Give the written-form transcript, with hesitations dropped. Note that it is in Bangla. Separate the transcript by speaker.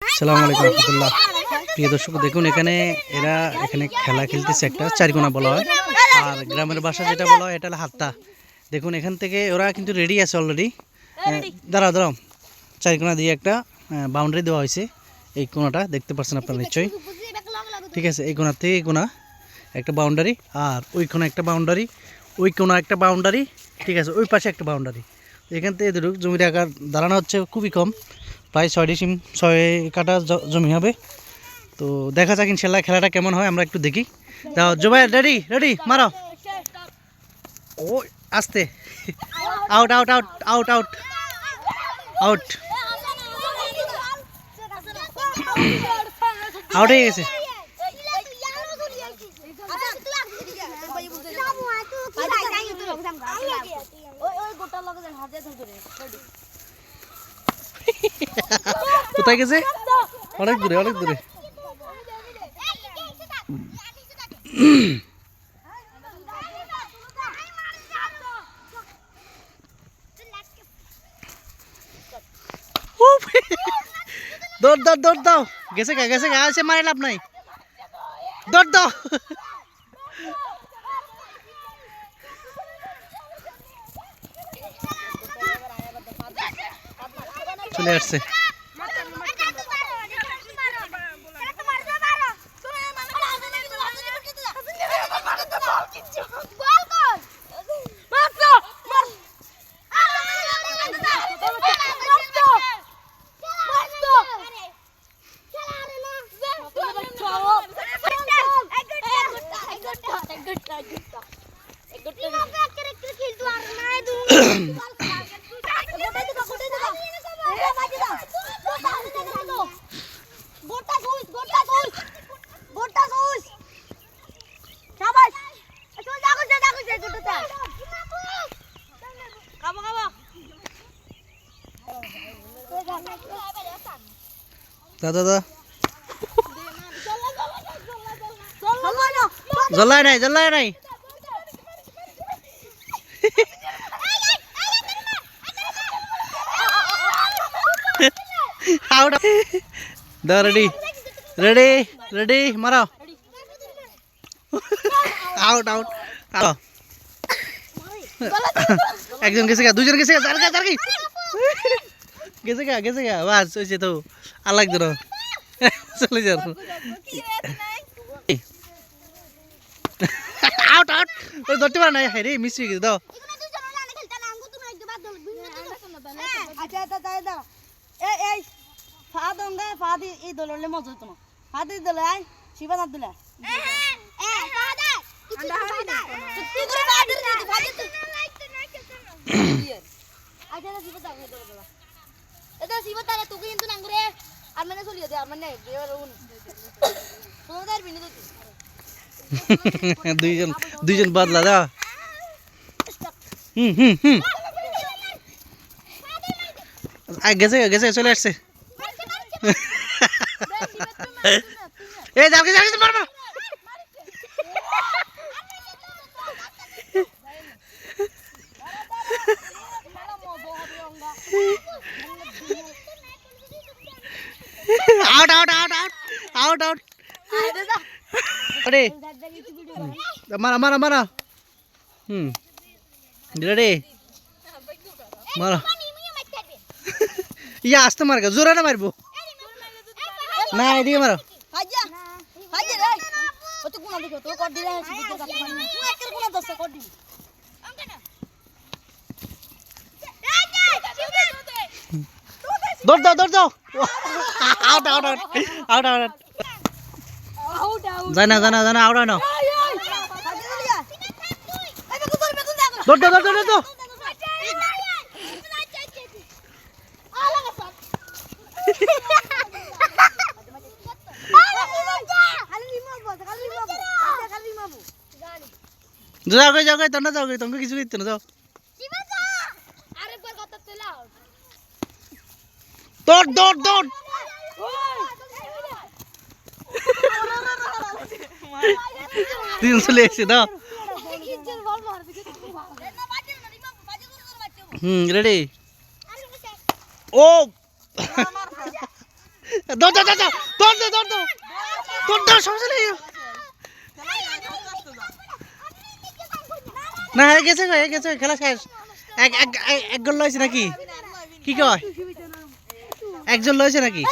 Speaker 1: আসসালামু আলাইকুম রহমতুল্লাহ। প্রিয় দর্শক দেখুন এখানে এখানে খেলা খেলতেছে একটা চারকোনা বলা হয়, আর গ্রামের ভাষা যেটা বলা হয় এটা হলো হাত্তা। দেখুন এখান থেকে ওরা কিন্তু রেডি আছে অলরেডি। দাঁড়াও দাঁড়াও, চারকোনা দিয়ে একটা বাউন্ডারি দেওয়া হয়েছে। এই কোনাটা দেখতে পাচ্ছেন আপনারা নিশ্চয়ই। ঠিক আছে, এই কোনা থেকে এই কোনা একটা বাউন্ডারি, আর ওই কোনা একটা বাউন্ডারি, ওই কোনা একটা বাউন্ডারি, ঠিক আছে, ওই পাশে একটা বাউন্ডারি। এখান থেকে এদের জমির আকার দাঁড়ানো হচ্ছে খুবই কম, প্রায় 6 কাঠা জমি হবে। তো দেখা যাক ইনশাল্লাহ খেলাটা কেমন হয়, আমরা একটু দেখি। দাও জুবাই, রেডি রেডি, মারো। ও আস্তে, out out out out out out out হয়ে গেছে। কোথায় গেছে? অনেক দূরে, অনেক দূরে। দৌড় দাও, দৌড় দাও। গেছে গা, গেছে গা, আছে মারে লাভ নাই। দৌড় দাও। চলে আসছে। দাদা দাদা জ্বলাই নাই, জ্বলাই নাই। আউট। দাও, রেডি রেডি রেডি, মারো। Out out out. একজন গেছে গা, দুজন গেছে গা, গেছে গা, গেছে গা, বাস হয়েছে তো। আর লাগতো না, চলে যাও। আউট আউট, ওই ধরতে পারে না। হ্যাঁ রে, মিস হয়ে গেছে। দাও দুইজন দুইজন বদলা। দাও। গেছে গেছে, চলে আসছে। এই যাও, যাও, যাও, মারো। Out out out out out out. Ready, মারা মারা মারা। রেডি, মারা। ইয়া আসতে মার, জোরে না মারবো না, এদিকে মারো। দৌড় দাও, দৌড় দাও। Out out out out out. জানা জানা জানা, আউট হয় না। দৌড় দাও, দৌড় দাও, দৌড় দাও। যাও গে, যাও গে, তোমরা যাও গে, তোমাকে কিছু দিতে না। যাও, দৌড় দৌড় দৌড়। চলে এসে দাও। রেডি। ও দৌড় দৌড় দৌড় দৌড় দৌড় দৌড় দৌড় তোর দৌড় সমস্যা নেই না হয়ে গেছে খেলা শেষ এক গোল লয়েছে নাকি কি কয় একজন লয়েছে নাকি